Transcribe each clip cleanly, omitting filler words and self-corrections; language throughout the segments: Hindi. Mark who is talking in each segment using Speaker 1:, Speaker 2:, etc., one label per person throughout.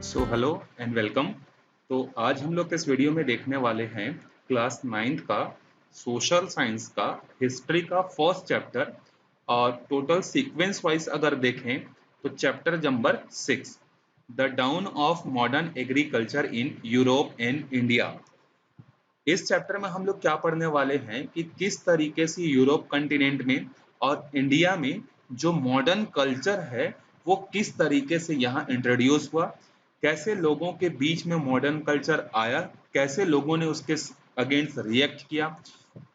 Speaker 1: So hello and welcome. तो आज हम लोग इस वीडियो में देखने वाले हैं क्लास नाइन्थ का सोशल साइंस का हिस्ट्री का फर्स्ट चैप्टर। और टोटल सीक्वेंस वाइज अगर देखें तो chapter number 6, the down of modern agriculture in Europe and India. इस चैप्टर में हम लोग क्या पढ़ने वाले हैं कि किस तरीके से यूरोप कंटिनेंट में और इंडिया में जो मॉडर्न कल्चर है वो किस तरीके से यहाँ इंट्रोड्यूस हुआ, कैसे लोगों के बीच में मॉडर्न कल्चर आया, कैसे लोगों ने उसके अगेंस्ट रिएक्ट किया,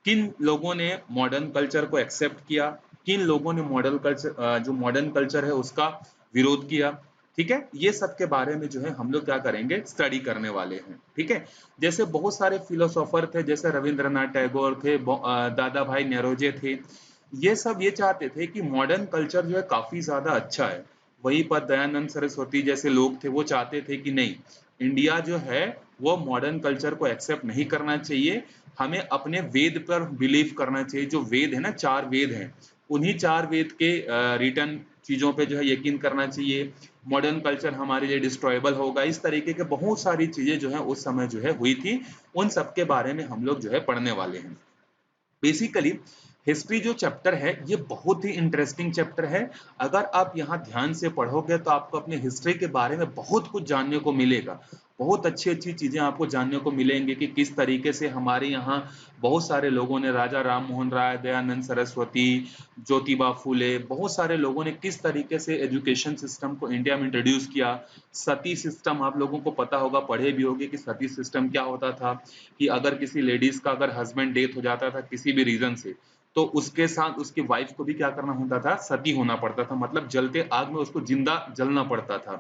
Speaker 1: किन लोगों ने मॉडर्न कल्चर को एक्सेप्ट किया, किन लोगों ने मॉडर्न कल्चर जो मॉडर्न कल्चर है उसका विरोध किया। ठीक है, ये सब के बारे में जो है हम लोग क्या करेंगे, स्टडी करने वाले हैं। ठीक है, जैसे बहुत सारे फिलोसोफर थे, जैसे रविंद्रनाथ टैगोर थे, दादा भाई नौरोजी थे। ये सब ये चाहते थे कि मॉडर्न कल्चर जो है काफी ज्यादा अच्छा है। वहीं पर दयानंद सरस्वती जैसे लोग थे, वो चाहते थे कि नहीं, इंडिया जो है वो मॉडर्न कल्चर को एक्सेप्ट नहीं करना चाहिए, हमें अपने वेद पर बिलीव करना चाहिए। जो वेद है ना, 4 वेद हैं, उन्हीं 4 वेद के रिटर्न चीजों पे जो है यकीन करना चाहिए। मॉडर्न कल्चर हमारे लिए डिस्ट्रॉयबल होगा, इस तरीके के बहुत सारी चीजें जो है उस समय जो है हुई थी। उन सब के बारे में हम लोग जो है पढ़ने वाले हैं। बेसिकली हिस्ट्री जो चैप्टर है ये बहुत ही इंटरेस्टिंग चैप्टर है। अगर आप यहाँ ध्यान से पढ़ोगे तो आपको अपने हिस्ट्री के बारे में बहुत कुछ जानने को मिलेगा। बहुत अच्छी अच्छी चीजें आपको जानने को मिलेंगे कि किस तरीके से हमारे यहाँ बहुत सारे लोगों ने, राजा राम मोहन राय, दयानंद सरस्वती, ज्योतिबा फूले, बहुत सारे लोगों ने किस तरीके से एजुकेशन सिस्टम को इंडिया में इंट्रोड्यूस किया। सती सिस्टम आप लोगों को पता होगा, पढ़े भी होंगे कि सती सिस्टम क्या होता था। कि अगर किसी लेडीज का अगर हस्बैंड डेथ हो जाता था किसी भी रीजन से, तो उसके साथ उसकी वाइफ को भी क्या करना होता था, सती होना पड़ता था, मतलब जलते आग में उसको जिंदा जलना पड़ता था।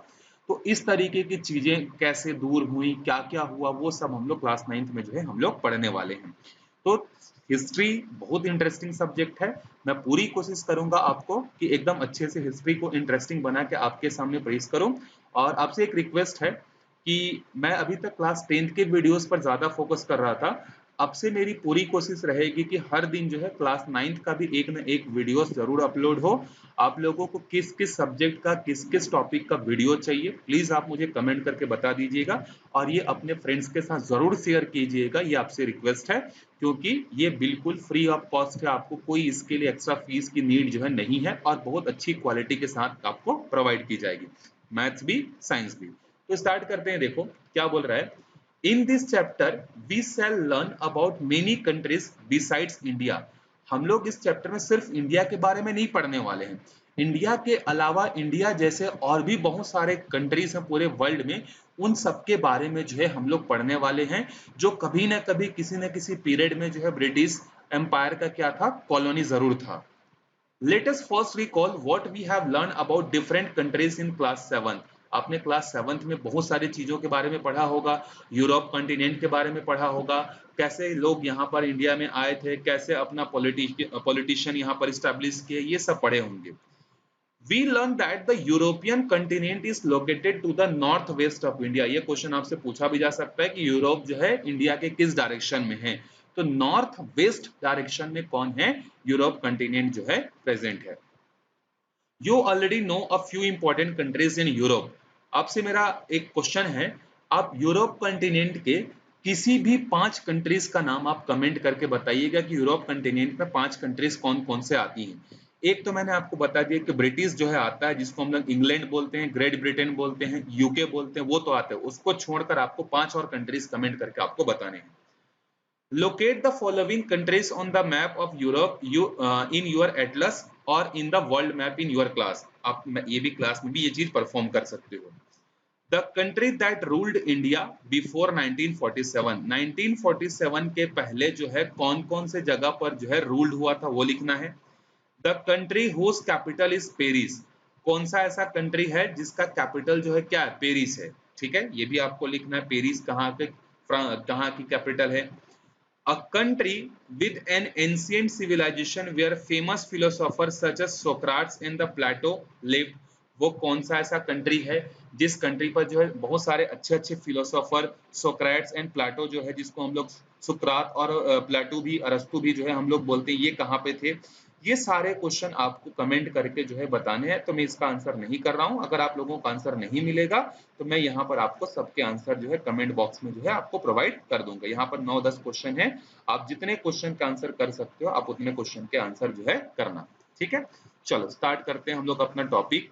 Speaker 1: तो इस तरीके की चीजें कैसे दूर हुई, क्या क्या हुआ, वो सब हम लोग क्लास 9th में जो है हम लोग पढ़ने वाले हैं। तो हिस्ट्री बहुत इंटरेस्टिंग सब्जेक्ट है। मैं पूरी कोशिश करूंगा आपको कि एकदम अच्छे से हिस्ट्री को इंटरेस्टिंग बना के आपके सामने पेश करूं। और आपसे एक रिक्वेस्ट है कि मैं अभी तक क्लास 10th के वीडियोस पर ज्यादा फोकस कर रहा था। अब से मेरी पूरी कोशिश रहेगी कि हर दिन जो है क्लास 9th का भी एक न एक वीडियोस जरूर अपलोड हो। आप लोगों को किस किस सब्जेक्ट का, किस किस टॉपिक का वीडियो चाहिए, प्लीज आप मुझे कमेंट करके बता दीजिएगा। और ये अपने फ्रेंड्स के साथ जरूर शेयर कीजिएगा, ये आपसे रिक्वेस्ट है, क्योंकि ये बिल्कुल फ्री ऑफ कॉस्ट है। आपको कोई इसके लिए एक्स्ट्रा फीस की नीड जो है नहीं है, और बहुत अच्छी क्वालिटी के साथ आपको प्रोवाइड की जाएगी, मैथ्स भी साइंस भी। तो स्टार्ट करते हैं। देखो क्या बोल रहा है, in this chapter we shall learn about many countries besides India. हम लोग इस चैप्टर में सिर्फ इंडिया के बारे में नहीं पढ़ने वाले हैं, इंडिया के अलावा इंडिया जैसे और भी बहुत सारे कंट्रीज हैं पूरे वर्ल्ड में, उन सब के बारे में जो है हम लोग पढ़ने वाले हैं, जो कभी ना कभी किसी न किसी पीरियड में जो है ब्रिटिश एम्पायर का क्या था, कॉलोनी जरूर था। Let us first recall what we have learned about different countries in class 7। आपने क्लास 7th में बहुत सारी चीजों के बारे में पढ़ा होगा, यूरोप कॉन्टिनेंट के बारे में पढ़ा होगा, कैसे लोग यहाँ पर इंडिया में आए थे, कैसे अपना पॉलिटिशियन यहाँ पर स्टैब्लिश किए, ये सब पढ़े होंगे। We learn that the European continent is located to the northwest of India। ये क्वेश्चन आपसे पूछा भी जा सकता है कि यूरोप जो है इंडिया के किस डायरेक्शन में है, तो नॉर्थ वेस्ट डायरेक्शन में कौन है, यूरोप कंटिनेंट जो है प्रेजेंट है। You already know a few important countries in Europe. आपसे मेरा एक क्वेश्चन है, आप यूरोप कंटिनेंट के किसी भी 5 कंट्रीज का नाम आप कमेंट करके बताइएगा कि यूरोप कंटिनेंट में 5 कंट्रीज कौन कौन से आती हैं। एक तो मैंने आपको बता दिया कि ब्रिटिश जो है आता है, जिसको हम लोग इंग्लैंड बोलते हैं, ग्रेट ब्रिटेन बोलते हैं, यूके बोलते हैं, वो तो आते हैं। उसको छोड़कर आपको 5 और कंट्रीज कमेंट करके आपको बताने हैं। Locate the following countries on the map of Europe in your atlas or in the world map in your class। आप ये भी क्लास में भी ये चीज परफॉर्म कर सकते हो। The country that ruled India before 1947। 1947 के पहले जो है कौन कौन से जगह पर जो है रूल्ड हुआ था वो लिखना है। The country whose capital is Paris। कौन सा ऐसा कंट्री है जिसका कैपिटल जो है क्या है, पेरिस है। ठीक है, ये भी आपको लिखना है, पेरिस कहाँ की कैपिटल है। A country with an ancient civilization where famous philosophers such as Socrates and the Plato lived। वो कौन सा ऐसा कंट्री है जिस कंट्री पर जो है बहुत सारे अच्छे अच्छे फिलोसोफर, सोक्रेट्स एंड प्लाटो जो है, जिसको हम लोग सुकरात और प्लाटो भी, अरस्तु भी जो है हम लोग बोलते हैं, ये कहाँ पे थे, ये सारे क्वेश्चन आपको कमेंट करके जो है बताने हैं, तो मैं इसका आंसर नहीं कर रहा हूं। अगर आप लोगों को आंसर नहीं मिलेगा तो मैं यहाँ पर आपको सबके आंसर जो है कमेंट बॉक्स में जो है आपको प्रोवाइड कर दूंगा। यहाँ पर 9-10 क्वेश्चन है, आप जितने क्वेश्चन का आंसर कर सकते हो आप उतने क्वेश्चन के आंसर जो है करना। ठीक है, चलो स्टार्ट करते हैं हम लोग अपना topic,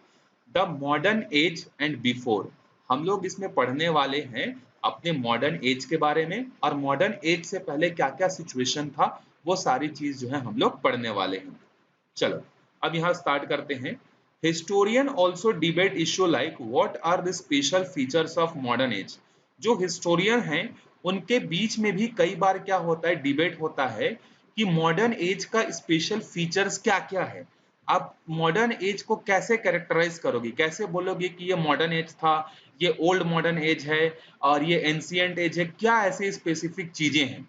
Speaker 1: the modern age and before. हम लोग इसमें पढ़ने वाले हैं अपने मॉडर्न एज के बारे में, और मॉडर्न एज से पहले क्या क्या सिचुएशन था वो सारी चीज जो है हम लोग पढ़ने वाले हैं। चलो अब यहाँ स्टार्ट करते हैं। Historian also debate issue like what are the special features of modern age. जो हिस्टोरियन हैं उनके बीच में भी कई बार क्या होता है, डिबेट होता है कि मॉडर्न एज का स्पेशल फीचर्स क्या क्या है। आप मॉडर्न एज को कैसे कैरेक्टराइज करोगे, कैसे बोलोगे कि ये मॉडर्न एज था, ये ओल्ड मॉडर्न एज है और ये एंशिएंट एज है, क्या ऐसे स्पेसिफिक चीजें हैं।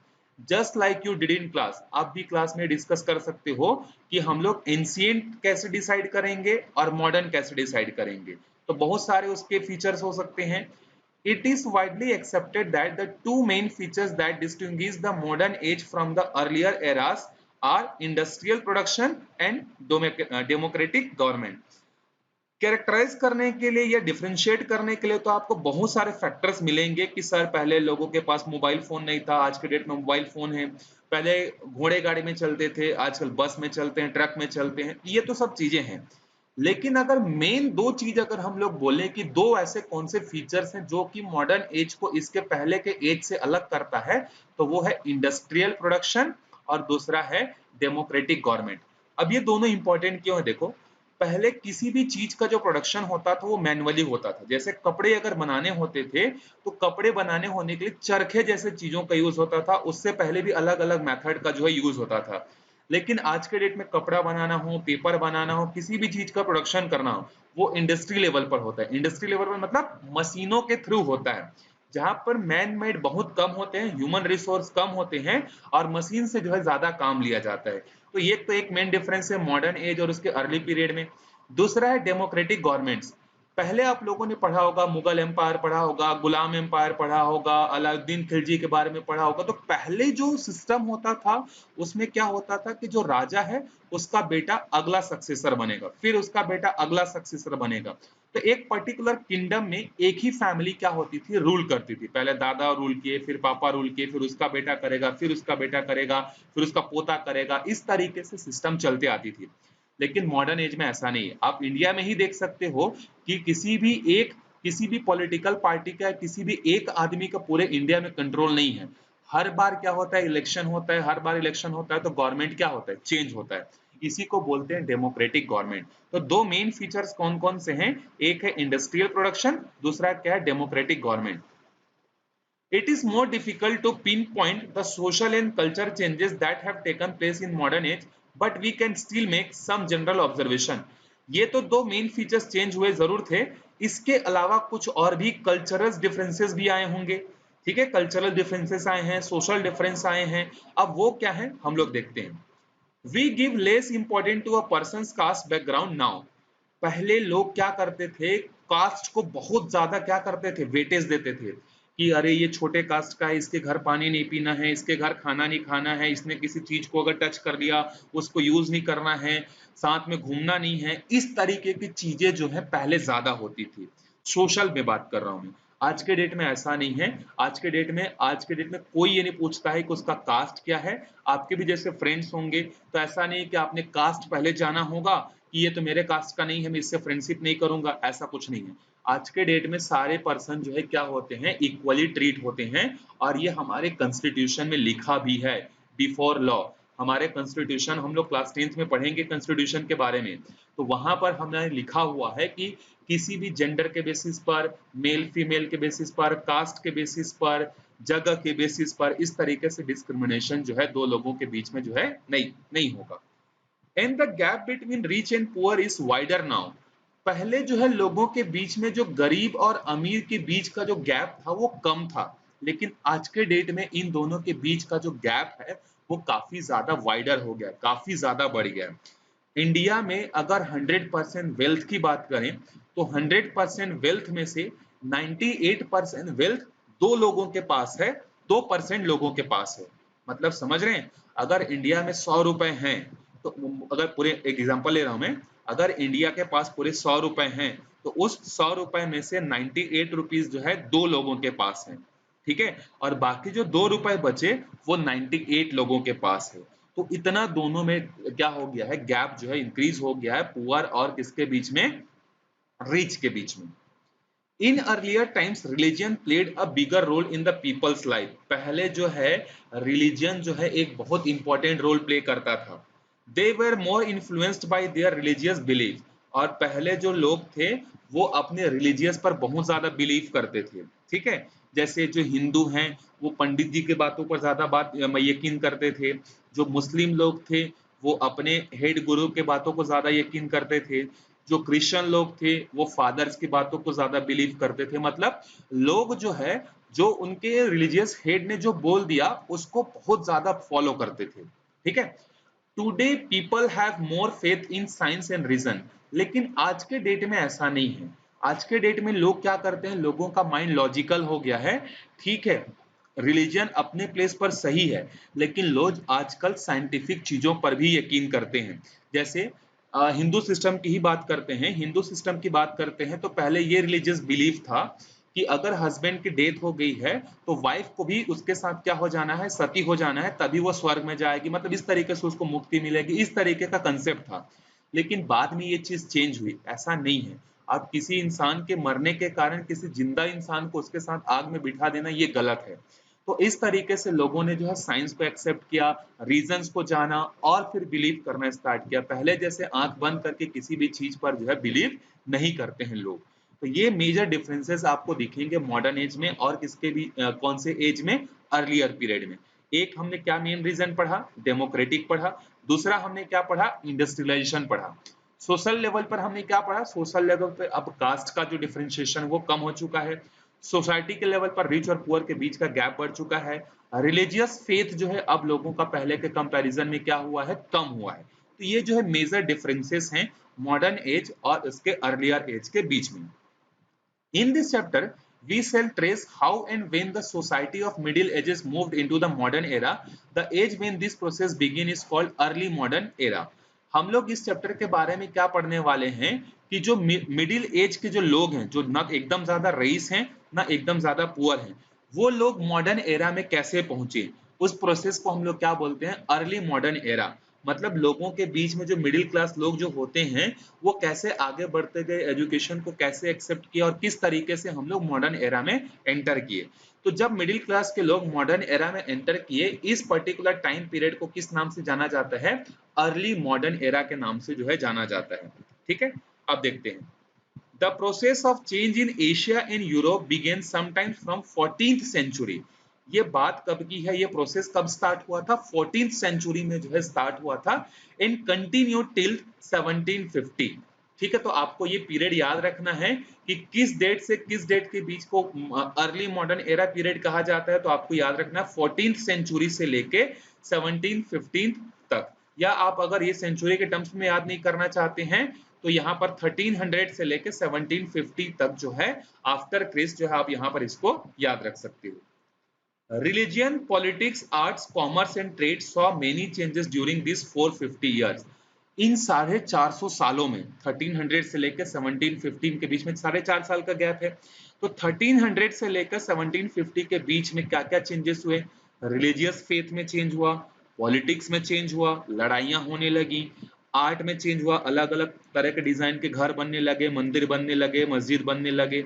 Speaker 1: Just like you did in class, आप भी क्लास में डिस्कस कर सकते हो कि हम लोग एंशिएंट कैसे डिसाइड करेंगे और मॉडर्न कैसे डिसाइड करेंगे। तो बहुत सारे उसके फीचर्स हो सकते हैं। It is widely accepted that the two main features that distinguish the modern age from the earlier eras are industrial production and democratic government। Characterize करने के लिए या डिफरेंशिएट करने के लिए तो आपको बहुत सारे फैक्टर्स मिलेंगे कि सर पहले लोगों के पास मोबाइल फोन नहीं था, आज के डेट में मोबाइल फोन है, पहले घोड़े गाड़ी में चलते थे, आजकल बस में चलते हैं, ट्रक में चलते हैं, ये तो सब चीजें हैं। लेकिन अगर मेन दो चीज अगर हम लोग बोले कि दो ऐसे कौन से फीचर्स हैं जो कि मॉडर्न एज को इसके पहले के एज से अलग करता है, तो वो है इंडस्ट्रियल प्रोडक्शन और दूसरा है डेमोक्रेटिक गवर्नमेंट। अब ये दोनों इंपॉर्टेंट क्यों है, देखो पहले किसी भी चीज का जो प्रोडक्शन होता था वो मैनुअली होता था। जैसे कपड़े अगर बनाने होते थे तो कपड़े बनाने होने के लिए चरखे जैसे चीजों का यूज होता था, उससे पहले भी अलग अलग मेथड का जो है यूज होता था। लेकिन आज के डेट में कपड़ा बनाना हो, पेपर बनाना हो, किसी भी चीज का प्रोडक्शन करना हो, वो इंडस्ट्री लेवल पर होता है। इंडस्ट्री लेवल पर मतलब मशीनों के थ्रू होता है, जहां पर मैन मेड बहुत कम होते हैं, ह्यूमन रिसोर्स कम होते हैं और मशीन से जो है ज्यादा काम लिया जाता है। तो ये तो एक मेन डिफरेंस है मॉडर्न एज और उसके अर्ली पीरियड में। दूसरा है डेमोक्रेटिक गवर्नमेंट्स। पहले आप लोगों ने पढ़ा होगा, मुगल एम्पायर पढ़ा होगा, गुलाम एम्पायर पढ़ा होगा, अलाउद्दीन खिलजी के बारे में पढ़ा होगा। तो पहले जो सिस्टम होता था उसमें क्या होता था कि जो राजा है उसका बेटा अगला सक्सेसर बनेगा, फिर उसका बेटा अगला सक्सेसर बनेगा। तो एक पर्टिकुलर किंगडम में एक ही फैमिली क्या होती थी, रूल करती थी। पहले दादा रूल किए, फिर पापा रूल किए, फिर उसका बेटा करेगा, फिर उसका बेटा करेगा, फिर उसका पोता करेगा। इस तरीके से सिस्टम चलते आती थी। लेकिन मॉडर्न एज में ऐसा नहीं है। आप इंडिया में ही देख सकते हो कि किसी भी पॉलिटिकल पार्टी का, किसी भी एक आदमी का पूरे इंडिया में कंट्रोल नहीं है। हर बार क्या होता है, इलेक्शन होता है, हर बार इलेक्शन होता है तो गवर्नमेंट क्या होता है, चेंज होता है। इसी को बोलते हैं डेमोक्रेटिक गवर्नमेंट। तो दो मेन फीचर्स कौन कौन से हैं, एक है इंडस्ट्रियल प्रोडक्शन, दूसरा क्या है, democratic government. It is more difficult to pinpoint the social and culture changes that have taken place in modern age, but we can still make some general observation। ये तो दो मेन फीचर्स चेंज हुए जरूर थे, इसके अलावा कुछ और भी कल्चरल डिफरेंसेस भी आए होंगे। ठीक है, कल्चरल डिफरेंसेस आए हैं, सोशल डिफरेंस आए हैं। अब वो क्या है हम लोग देखते हैं। We give less important to a person caste background now. पहले लोग क्या करते थे, कास्ट को बहुत ज्यादा क्या करते थे, वेटेज देते थे कि अरे ये छोटे कास्ट का है, इसके घर पानी नहीं पीना है, इसके घर खाना नहीं खाना है, इसने किसी चीज को अगर टच कर लिया उसको यूज नहीं करना है, साथ में घूमना नहीं है। इस तरीके की चीजें जो है पहले ज्यादा होती थी। सोशल में बात कर रहा हूं मैं। आज के डेट में ऐसा नहीं है। आज के डेट में कोई ये नहीं पूछता है कि उसका कास्ट क्या है। आपके भी जैसे फ्रेंड्स होंगे तो ऐसा नहीं कि आपने कास्ट पहले जाना होगा कि ये तो मेरे कास्ट का नहीं है, मैं इससे फ्रेंडशिप नहीं करूंगा, ऐसा कुछ नहीं है। आज के डेट में सारे पर्सन जो है क्या होते हैं, इक्वली ट्रीट होते हैं। और ये हमारे कॉन्स्टिट्यूशन में लिखा भी है, बिफोर लॉ। हमारे कॉन्स्टिट्यूशन, हम लोग क्लास 10th में पढ़ेंगे कॉन्स्टिट्यूशन के बारे में, तो वहां पर हमने लिखा हुआ है कि किसी भी जेंडर के बेसिस पर, मेल फीमेल के बेसिस पर, कास्ट के बेसिस पर, जगह के बेसिस पर, इस तरीके से डिस्क्रिमिनेशन जो है दो लोगों के बीच में जो है नहीं नहीं होगा। And the gap between rich and poor is wider now. पहले जो है लोगों के बीच में, जो गरीब और अमीर के बीच का जो गैप था वो कम था, लेकिन आज के डेट में इन दोनों के बीच का जो गैप है वो काफी ज्यादा वाइडर हो गया, काफी ज्यादा बढ़ गया। इंडिया में अगर 100% वेल्थ की बात करें तो 100% वेल्थ में से 98% वेल्थ दो लोगों के पास है, 2% लोगों के पास है। मतलब समझ रहे हैं, अगर इंडिया में 100 रुपए हैं तो अगर पूरे एक एग्जांपल ले रहा हूं मैं, अगर इंडिया के पास पूरे 100 रुपए हैं तो उस 100 रुपए में से 98 रुपीज जो है 2 लोगों के पास है, ठीक है, और बाकी जो 2 रुपए बचे वो 98 लोगों के पास है। तो इतना दोनों में क्या हो गया है, गैप जो है इंक्रीज हो गया है पुअर और किसके बीच में, रिच के बीच में। In earlier times religion played a bigger role in the people's life. पहले जो है रिलीजन जो है एक बहुत इंपॉर्टेंट रोल प्ले करता था। They were more influenced by their religious belief. और पहले जो लोग थे वो अपने रिलीजियस पर बहुत ज्यादा बिलीव करते थे, ठीक है। जैसे जो हिंदू हैं वो पंडित जी की बातों पर ज्यादा बात यकीन करते थे। जो मुस्लिम लोग थे वो अपने हेड गुरु के बातों को ज्यादा यकीन करते थे। जो क्रिश्चियन लोग थे वो फादर्स की बातों को ज्यादा बिलीव करते थे। मतलब लोग जो है, जो उनके रिलीजियस हेड ने जो बोल दिया उसको बहुत ज्यादा फॉलो करते थे, ठीक है। Today people have more faith in science and reason. लेकिन आज के डेट में ऐसा नहीं है। आज के डेट में लोग क्या करते हैं, लोगों का माइंड लॉजिकल हो गया है, ठीक है। रिलीजन अपने प्लेस पर सही है, लेकिन लोग आजकल साइंटिफिक चीजों पर भी यकीन करते हैं। जैसे हिंदू सिस्टम की ही बात करते हैं, हिंदू सिस्टम की बात करते हैं तो पहले ये रिलीजियस बिलीफ था कि अगर हस्बैंड की डेथ हो गई है तो वाइफ को भी उसके साथ क्या हो जाना है, सती हो जाना है, तभी वो स्वर्ग में जाएगी, मतलब इस तरीके से उसको मुक्ति मिलेगी, इस तरीके का कंसेप्ट था। लेकिन बाद में ये चीज चेंज हुई, ऐसा नहीं है। अब किसी इंसान के मरने के कारण किसी जिंदा इंसान को उसके साथ आग में बिठा देना ये गलत है। तो इस तरीके से लोगों ने जो है साइंस को एक्सेप्ट किया, रीजंस को जाना और फिर बिलीव करना स्टार्ट किया। पहले जैसे आंख बंद करके किसी भी चीज पर जो है बिलीव नहीं करते हैं लोग। तो ये मेजर डिफरेंसेस आपको दिखेंगे मॉडर्न एज में और किसके भी कौन से एज में, अर्लियर पीरियड में। एक हमने क्या मेन रीजन पढ़ा, डेमोक्रेटिक पढ़ा। दूसरा हमने क्या पढ़ा, इंडस्ट्रियलाइजेशन पढ़ा। सोशल लेवल पर हमने क्या पढ़ा, सोशल लेवल पर अब कास्ट का जो डिफरेंशिएशन वो कम हो चुका है। सोसाइटी के लेवल पर रिच और पुअर के बीच का गैप बढ़ चुका है। रिलीजियस फेथ जो है अब लोगों का पहले के कंपैरिजन में क्या हुआ है, कम हुआ है। तो ये जो है मेजर डिफरेंसेस हैं मॉडर्न एज और इसके अर्लियर एज के बीच में। In this chapter, we shall trace how and when the society of Middle Ages moved into the modern era. The age when this process began is called early modern era. हम लोग इस चैप्टर के बारे में क्या पढ़ने वाले हैं कि जो मिडिल एज के जो लोग हैं, जो ना एकदम ज्यादा रईस हैं ना एकदम ज्यादा पुअर हैं, वो लोग मॉडर्न एरा में कैसे पहुंचे। उस प्रोसेस को हम लोग क्या बोलते हैं, अर्ली मॉडर्न एरा। मतलब लोगों के बीच में जो मिडिल क्लास लोग जो होते हैं वो कैसे आगे बढ़ते गए, एजुकेशन को कैसे एक्सेप्ट किया और किस तरीके से हम लोग मॉडर्न एरा में एंटर किए। तो जब मिडिल क्लास के लोग मॉडर्न एरा में एंटर किए, इस पर्टिकुलर टाइम पीरियड को किस नाम से जाना जाता है, अर्ली मॉडर्न एरा के नाम से जो है जाना जाता है, ठीक है। अब देखते हैं, the process of change in Asia and Europe began sometimes from 14th century. ये बात कब की है, ये प्रोसेस कब स्टार्ट हुआ था, 14th सेंचुरी में जो है स्टार्ट हुआ था एंड कंटिन्यू टिल 1750। ठीक है, तो आपको ये पीरियड याद रखना है कि किस डेट से किस डेट के बीच को अर्ली मॉडर्न एरा पीरियड कहा जाता है। तो आपको याद रखना है 14th सेंचुरी से लेके 1715 तक। या आप अगर ये सेंचुरी के टर्म्स में याद नहीं करना चाहते हैं तो यहाँ पर 1300 से लेके 1750 तक जो है आफ्टर क्रिस्ट जो है आप यहाँ पर इसको याद रख सकते हो। Religion, politics, arts, commerce and trade saw many changes during these 450 years. इन 450 सालों में 1300 से लेकर 1715 के बीच में 4.5 साल का गैप है। तो 1300 से लेकर 1750 के बीच में क्या क्या चेंजेस हुए, रिलीजियस फेथ में चेंज हुआ, पॉलिटिक्स में चेंज हुआ, लड़ाइयां होने लगी, आर्ट में चेंज हुआ, अलग अलग तरह के डिजाइन के घर बनने लगे, मंदिर बनने लगे, मस्जिद बनने लगे,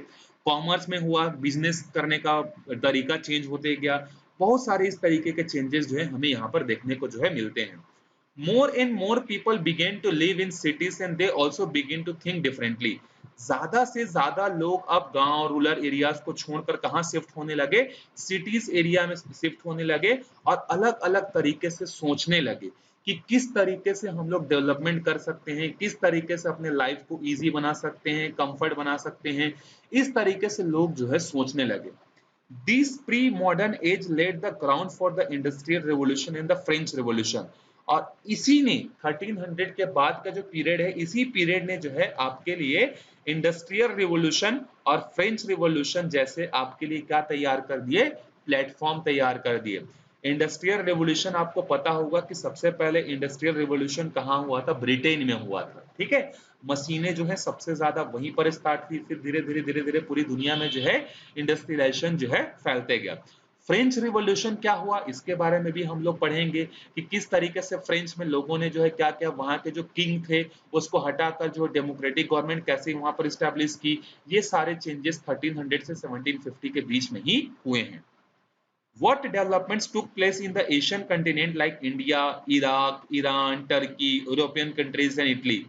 Speaker 1: कॉमर्स में हुआ, बिजनेस करने का तरीका चेंज होते गया। बहुत सारे इस तरीके के चेंजेस जो है हमें यहाँ पर देखने को जो है मिलते हैं। More and more people began to live in cities and they also begin to think differently. ज्यादा से ज्यादा लोग अब गांव रूरल एरियाज को छोड़कर कहाँ शिफ्ट होने लगे, सिटीज एरिया में शिफ्ट होने लगे और अलग अलग तरीके से सोचने लगे कि किस तरीके से हम लोग डेवलपमेंट कर सकते हैं, किस तरीके से अपने लाइफ को इजी बना सकते हैं, कंफर्ट बना सकते हैं। इस तरीके से लोग जो है सोचने लगे। This pre modern age led the ground for the industrial revolution and the French revolution. और इसी ने 1300 के बाद का जो पीरियड है, इसी पीरियड ने जो है आपके लिए इंडस्ट्रियल रिवोल्यूशन और फ्रेंच रिवोल्यूशन जैसे आपके लिए क्या तैयार कर दिए, प्लेटफॉर्म तैयार कर दिए। इंडस्ट्रियल रेवोल्यूशन आपको पता होगा कि सबसे पहले इंडस्ट्रियल रेवोल्यूशन कहाँ हुआ था, ब्रिटेन में हुआ था, ठीक है। मशीनें जो है सबसे ज्यादा वहीं पर स्टार्ट हुई, फिर धीरे धीरे पूरी दुनिया में जो है इंडस्ट्रियलाइजेशन जो है फैलते गया। फ्रेंच रिवॉल्यूशन क्या हुआ इसके बारे में भी हम लोग पढ़ेंगे कि किस तरीके से फ्रेंच में लोगों ने जो है क्या क्या वहां के जो किंग थे उसको हटाकर जो डेमोक्रेटिक गवर्नमेंट कैसे वहां पर स्टैब्लिश की। ये सारे चेंजेस 1300 से 1750 के बीच में ही हुए हैं। What developments took place in the Asian continent like India, Iraq, Iran, Turkey, European countries and Italy.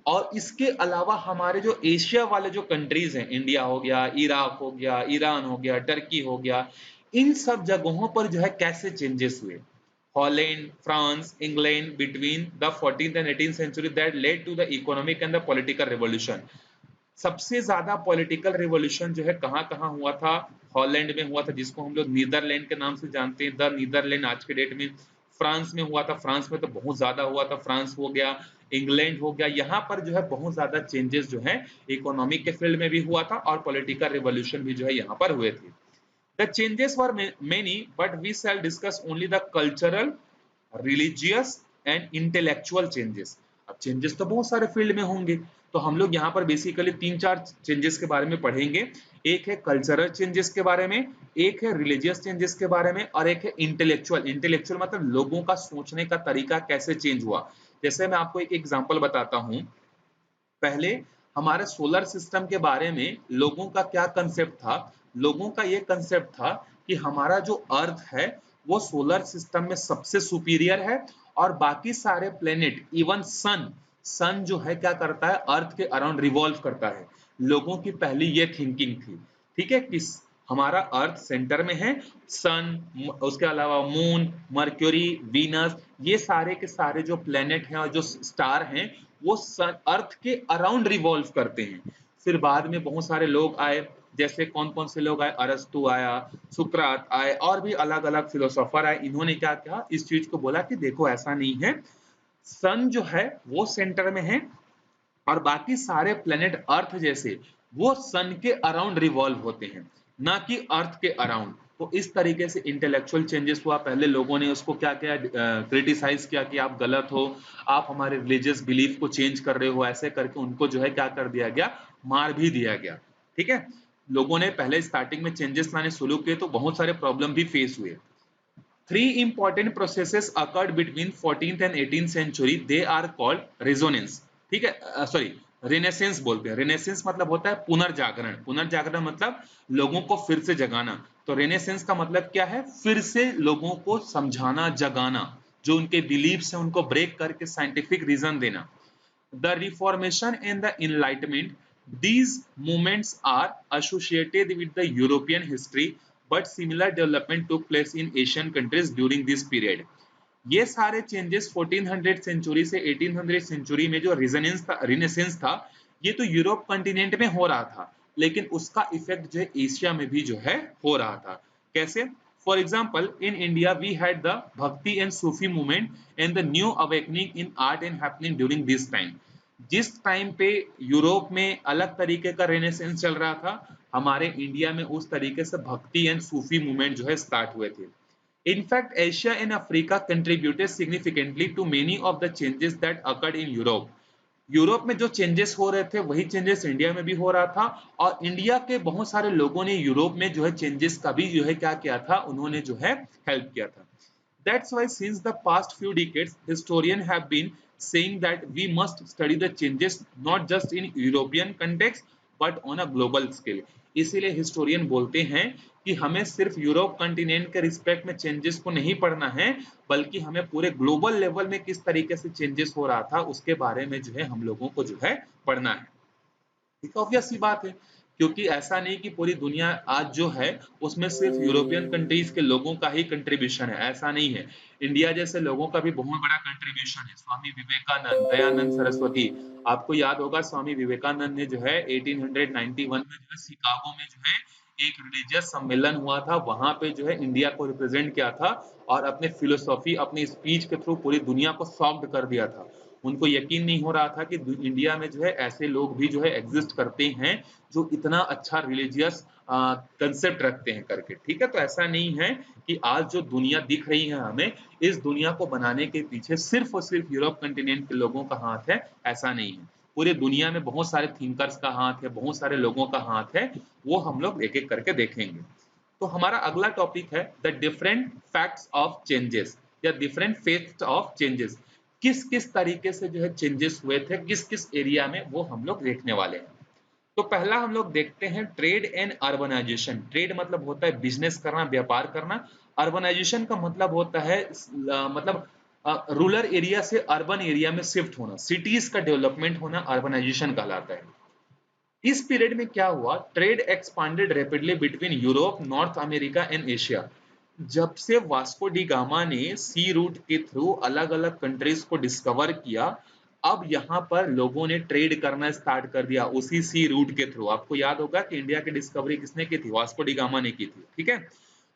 Speaker 1: और इसके अलावा हमारे जो एशिया वाले जो कंट्रीज हैं, इंडिया हो गया, इराक हो गया, ईरान हो गया, टर्की हो गया, इन सब जगहों पर जो है कैसे चेंजेस हुए। Holland, France, England between the 14th and 18th century that led to the economic and the political revolution. सबसे ज्यादा पॉलिटिकल रिवॉल्यूशन जो है कहाँ कहाँ हुआ था, हॉलैंड में हुआ था जिसको हम लोग नीदरलैंड के नाम से जानते हैं, द नीदरलैंड आज के डेट में। फ्रांस में हुआ था, फ्रांस में तो बहुत ज्यादा हुआ था, फ्रांस हो गया, इंग्लैंड हो गया, यहाँ पर जो है बहुत ज्यादा चेंजेस जो है इकोनॉमिक के फील्ड में भी हुआ था और पॉलिटिकल रिवॉल्यूशन भी जो है यहाँ पर हुए थे। The changes were many but we shall discuss only the cultural, religious and intellectual changes. अब चेंजेस तो बहुत सारे फील्ड में होंगे, तो हम लोग यहाँ पर बेसिकली तीन चार चेंजेस के बारे में पढ़ेंगे। एक है कल्चरल चेंजेस के बारे में, एक है रिलीजियस चेंजेस के बारे में, और एक है इंटेलेक्चुअल। इंटेलेक्चुअल मतलब लोगों का सोचने का तरीका कैसे चेंज हुआ। जैसे मैं आपको एक एग्जांपल बताता हूँ। पहले हमारे सोलर सिस्टम के बारे में लोगों का क्या कंसेप्ट था। लोगों का ये कंसेप्ट था कि हमारा जो अर्थ है वो सोलर सिस्टम में सबसे सुपीरियर है, और बाकी सारे प्लेनेट इवन सन, सन जो है क्या करता है, अर्थ के अराउंड रिवॉल्व करता है। लोगों की पहली ये थिंकिंग थी, ठीक है, कि हमारा अर्थ सेंटर में है, सन, उसके अलावा मून, मर्क्यूरी, वीनस, ये सारे के सारे जो प्लेनेट हैं और जो स्टार हैं वो सन अर्थ के अराउंड रिवॉल्व करते हैं। फिर बाद में बहुत सारे लोग आए, जैसे कौन कौन से लोग आए, अरस्तु आया, सुकरात आए, और भी अलग अलग फिलोसोफर आए। इन्होंने क्या कहा, इस चीज को बोला कि देखो ऐसा नहीं है, सन जो है वो सेंटर में है और बाकी सारे प्लेनेट अर्थ जैसे वो सन के अराउंड रिवॉल्व होते हैं, ना कि अर्थ के अराउंड। तो इस तरीके से इंटेलेक्चुअल चेंजेस हुआ। पहले लोगों ने उसको क्या क्या क्रिटिसाइज किया कि आप गलत हो, आप हमारे रिलीजियस बिलीफ को चेंज कर रहे हो, ऐसे करके उनको जो है क्या कर दिया गया, मार भी दिया गया, ठीक है। लोगों ने पहले स्टार्टिंग में चेंजेस लाने शुरू किए तो बहुत सारे प्रॉब्लम भी फेस हुए। Three important processes occurred between 14th and 18th century. They are called resonance. ठीक है, सॉरी, रेनेसेंस बोलते हैं। रेनेसेंस मतलब होता है पुनर्जागरण। पुनर्जागरण मतलब लोगों को फिर से जगाना। तो रेनेसेंस का मतलब क्या है, फिर से लोगों को समझाना, जगाना, जो उनके बिलीव्स हैं उनको ब्रेक करके साइंटिफिक रीजन देना। The Reformation and the Enlightenment, these movements are associated with the European history, but similar development took place in Asian countries during this period. ये सारे चेंजेस 1400 सेंचुरी से 1800 सेंचुरी में जो रिनेसेंस था, ये तो यूरोप कॉन्टिनेंट में हो रहा था, लेकिन उसका इफेक्ट जो है एशिया में भी जो है हो रहा था। कैसे? For example, in India we had the bhakti and Sufi movement and the new awakening in art and happening during this time. जिस टाइम पे यूरोप में अलग तरीके का रेनेसेंस चल रहा था, हमारे इंडिया में उस तरीके से भक्ति एंड सूफी मूवमेंट जो है स्टार्ट हुए थे। In fact, Asia and Africa contributed significantly to many of the changes that occurred in Europe. Europe में जो चेंजेस हो रहे थे वही चेंजेस इंडिया में भी हो रहा था, और इंडिया के बहुत सारे लोगों ने यूरोप में जो है चेंजेस का भी जो है क्या किया था, उन्होंने जो है हेल्प किया था। That's why since the past few decades, historians have been saying that we must study the changes not just in European context but on a global scale. इसीलिए हिस्टोरियन बोलते हैं कि हमें सिर्फ यूरोप कॉन्टिनेंट के रिस्पेक्ट में चेंजेस को नहीं पढ़ना है, बल्कि हमें पूरे ग्लोबल लेवल में किस तरीके से चेंजेस हो रहा था उसके बारे में जो है हम लोगों को जो है पढ़ना है। एक ऑब्वियस सी बात है, क्योंकि ऐसा नहीं कि पूरी दुनिया आज जो है उसमें सिर्फ यूरोपियन कंट्रीज के लोगों का ही कंट्रीब्यूशन है, ऐसा नहीं है। इंडिया जैसे लोगों का भी बहुत बड़ा कंट्रीब्यूशन है। स्वामी विवेकानंद, दयानंद सरस्वती, आपको याद होगा स्वामी विवेकानंद ने जो है 1891 में जो है शिकागो में जो है एक रिलीजियस सम्मेलन हुआ था, वहां पे जो है इंडिया को रिप्रेजेंट किया था और अपने फिलोसॉफी, अपनी स्पीच के थ्रू पूरी दुनिया को शॉक्ड कर दिया था। उनको यकीन नहीं हो रहा था कि इंडिया में जो है ऐसे लोग भी जो है एग्जिस्ट करते हैं जो इतना अच्छा रिलीजियस कंसेप्ट रखते हैं करके। ठीक है, तो ऐसा नहीं है कि आज जो दुनिया दिख रही है हमें, इस दुनिया को बनाने के पीछे सिर्फ और सिर्फ यूरोप कंटिनेंट के लोगों का हाथ है, ऐसा नहीं है। पूरे दुनिया में बहुत सारे थिंकर्स का हाथ है, बहुत सारे लोगों का हाथ है, वो हम लोग एक एक करके देखेंगे। तो हमारा अगला टॉपिक है the different facts of changes या डिफरेंट फेथ्स ऑफ चेंजेस। किस किस तरीके से जो है चेंजेस हुए थे किस किस एरिया में, वो हम लोग देखने वाले हैं। तो पहला हम लोग देखते हैं ट्रेड एंड अर्बनाइजेशन। ट्रेड मतलब होता है बिजनेस करना, व्यापार करना। अर्बनाइजेशन का मतलब होता है मतलब रूरल एरिया से अर्बन एरिया में शिफ्ट होना, सिटीज का डेवलपमेंट होना अर्बनाइजेशन कहलाता है। इस पीरियड में क्या हुआ, trade expanded rapidly between Europe, north America and Asia. जब से वास्को डी गामा ने सी रूट के थ्रू अलग अलग कंट्रीज को डिस्कवर किया, अब यहाँ पर लोगों ने ट्रेड करना स्टार्ट कर दिया उसी सी रूट के थ्रू। आपको याद होगा कि इंडिया की डिस्कवरी किसने की थी, वास्को डी गामा ने की थी। ठीक है,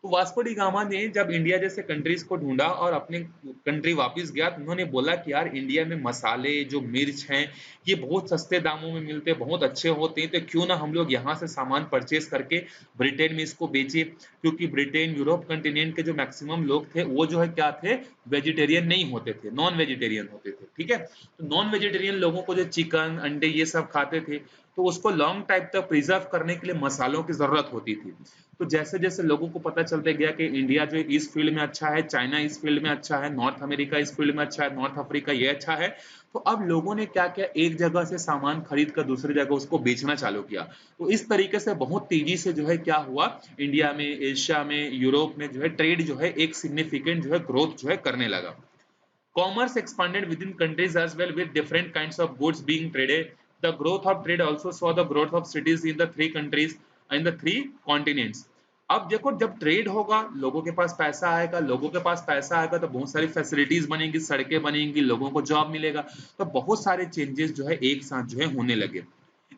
Speaker 1: तो वास्को डी गामा ने जब इंडिया जैसे कंट्रीज को ढूंढा और अपने कंट्री वापस गया, तो उन्होंने बोला कि यार इंडिया में मसाले जो मिर्च हैं ये बहुत सस्ते दामों में मिलते हैं, बहुत अच्छे होते हैं, तो क्यों ना हम लोग यहाँ से सामान परचेज करके ब्रिटेन में इसको बेचे। क्योंकि ब्रिटेन यूरोप कंटिनेंट के जो मैक्सिमम लोग थे वो जो है क्या थे, वेजिटेरियन नहीं होते थे, नॉन वेजिटेरियन होते थे। ठीक है, तो नॉन वेजिटेरियन लोगों को जो चिकन अंडे ये सब खाते थे, तो उसको लॉन्ग टाइम तक प्रिजर्व करने के लिए मसालों की जरूरत होती थी। तो जैसे जैसे लोगों को पता चलते गया कि इंडिया जो इस फील्ड में अच्छा है, चाइना इस फील्ड में अच्छा है, नॉर्थ अमेरिका इस फील्ड में अच्छा है, नॉर्थ अफ्रीका ये अच्छा है, तो अब लोगों ने क्या किया, एक जगह से सामान खरीद कर दूसरी जगह उसको बेचना चालू किया। तो इस तरीके से बहुत तेजी से जो है क्या हुआ, इंडिया में, एशिया में, यूरोप में जो है ट्रेड जो है एक सिग्निफिकेंट जो है ग्रोथ जो है करने लगा। Commerce expanded within countries as well, with different kinds of goods being traded. The growth of trade also saw the growth of cities in the three countries, in the three continents. अब देखो, जब ट्रेड होगा लोगों के पास पैसा आएगा, लोगों के पास पैसा आएगा तो बहुत सारी फैसिलिटीज बनेंगी, सड़कें बनेंगी, लोगों को जॉब मिलेगा, तो बहुत सारे चेंजेस जो है एक साथ जो है होने लगे।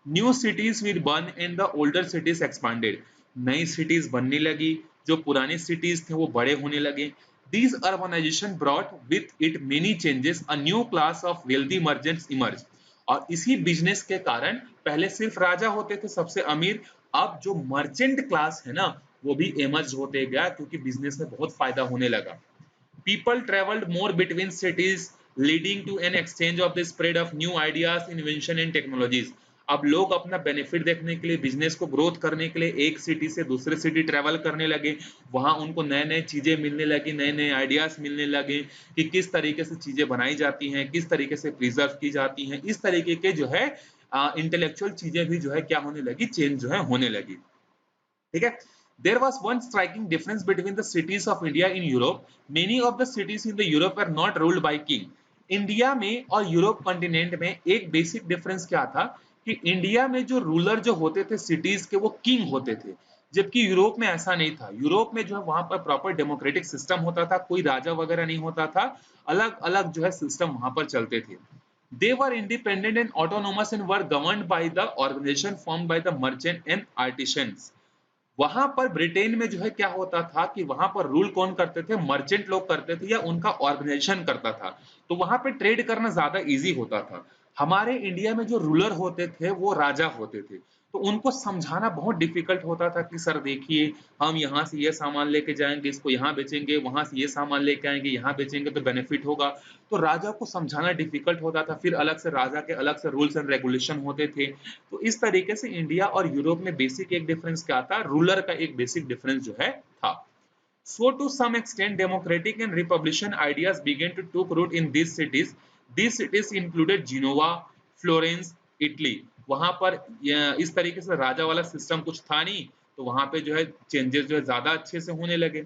Speaker 1: New cities will burn and the older cities expanded. नई सिटीज बनने लगी, जो पुराने सिटीज थे वो बड़े होने लगे। These urbanization brought with it many changes. A new class of wealthy merchants emerged. और इसी बिजनेस के कारण पहले सिर्फ राजा होते थे सबसे अमीर, अब जो मर्चेंट क्लास है ना वो भी एमर्ज होते गया, क्योंकि बिजनेस में बहुत फायदा होने लगा। People traveled more between cities, leading to an exchange of the spread of new ideas, invention and technologies. अब लोग अपना बेनिफिट देखने के लिए, बिजनेस को ग्रोथ करने के लिए एक सिटी से दूसरे सिटी ट्रेवल करने लगे, वहां उनको नए नए चीजें मिलने लगी, नए नए आइडियाज मिलने लगे कि किस तरीके से चीजें बनाई जाती हैं, किस तरीके से प्रिजर्व की जाती हैं। इस तरीके के जो है इंटेलेक्चुअल चीजें भी जो है क्या होने लगी, चेंज जो है होने लगी। ठीक है, there was one striking difference between the cities of India in Europe. Many of the cities in the Europe are not ruled by king. India में और यूरोप कॉन्टिनेंट में एक बेसिक डिफरेंस क्या था कि इंडिया में जो रूलर जो होते थे सिटीज के, वो किंग होते थे, जबकि यूरोप में ऐसा नहीं था। यूरोप में जो है वहां पर प्रॉपर डेमोक्रेटिक सिस्टम होता था, कोई राजा वगैरह नहीं होता था, अलग अलग जो है सिस्टम वहां पर चलते थे। They were independent and autonomous and were governed by the organization formed by the merchant and artisans. वहां पर ब्रिटेन में जो है क्या होता था कि वहां पर रूल कौन करते थे, मर्चेंट लोग करते थे या उनका ऑर्गेनाइजेशन करता था, तो वहां पे ट्रेड करना ज्यादा इजी होता था। हमारे इंडिया में जो रूलर होते थे वो राजा होते थे, तो उनको समझाना बहुत डिफिकल्ट होता था कि सर देखिए, हम यहाँ से ये सामान लेके जाएंगे, इसको यहाँ बेचेंगे, वहां से ये सामान लेके आएंगे, यहाँ बेचेंगे तो बेनिफिट होगा। तो राजा को समझाना डिफिकल्ट होता था, फिर अलग से राजा के अलग से रूल्स एंड रेगुलेशन होते थे। तो इस तरीके से इंडिया और यूरोप में बेसिक एक डिफरेंस क्या था, रूलर का एक बेसिक डिफरेंस जो है था। So to some extent, democratic and republican ideas began to take root in these cities. These cities included Genova, Florence, Italy. वहां पर इस तरीके से राजा वाला सिस्टम कुछ था नहीं, तो वहां पे जो है चेंजेस जो है ज्यादा अच्छे से होने लगे।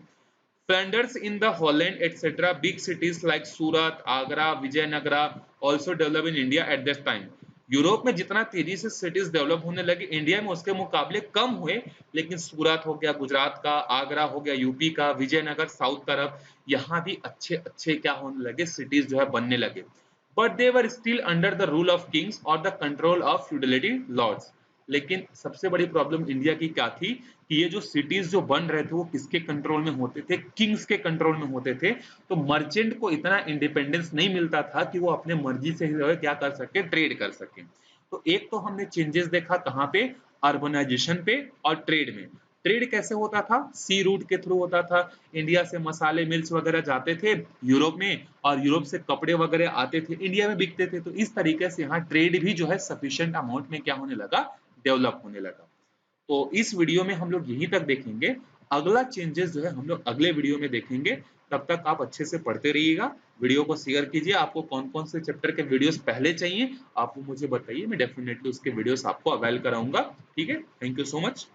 Speaker 1: Flanders in the Holland, etc. Big cities like Surat, Agra, Vijayanagara also developed in India at that time. Europe में जितना तेजी से सिटीज डेवलप होने लगे, इंडिया में उसके मुकाबले कम हुए, लेकिन सूरत हो गया गुजरात का, आगरा हो गया यूपी का, विजयनगर साउथ तरफ, यहाँ भी अच्छे अच्छे क्या होने लगे, सिटीज जो है बनने लगे। But they were still under the rule of Kings और द कंट्रोल ऑफ फ्यूडलिटी लॉर्ड्स। लेकिन सबसे बड़ी प्रॉब्लम इंडिया की क्या थी कि ये जो सिटीज जो बन रहे थे वो किसके कंट्रोल में होते थे, किंग्स के कंट्रोल में होते थे। तो मर्चेंट को इतना इंडिपेंडेंस नहीं मिलता था कि वो अपने मर्जी से जो है क्या कर सके, ट्रेड कर सके। तो एक तो हमने चेंजेस देखा कहाँ पे, अर्बनाइजेशन पे और ट्रेड में। ट्रेड कैसे होता था, सी रूट के थ्रू होता था। इंडिया से मसाले मिल्स वगैरह जाते थे यूरोप में, और यूरोप से कपड़े वगैरह आते थे, इंडिया में बिकते थे। तो इस तरीके से यहाँ ट्रेड भी जो है सफिशिएंट अमाउंट में क्या होने लगा, डेवलप होने लगा। तो इस वीडियो में हम लोग यहीं तक देखेंगे। अगला चेंजेस जो है हम लोग अगले वीडियो में देखेंगे। तब तक आप अच्छे से पढ़ते रहिएगा, वीडियो को शेयर कीजिए। आपको कौन कौन से चैप्टर के वीडियोस पहले चाहिए आप वो मुझे बताइए, मैं डेफिनेटली उसके वीडियोस आपको अवेल कराऊंगा। ठीक है, थैंक यू सो मच।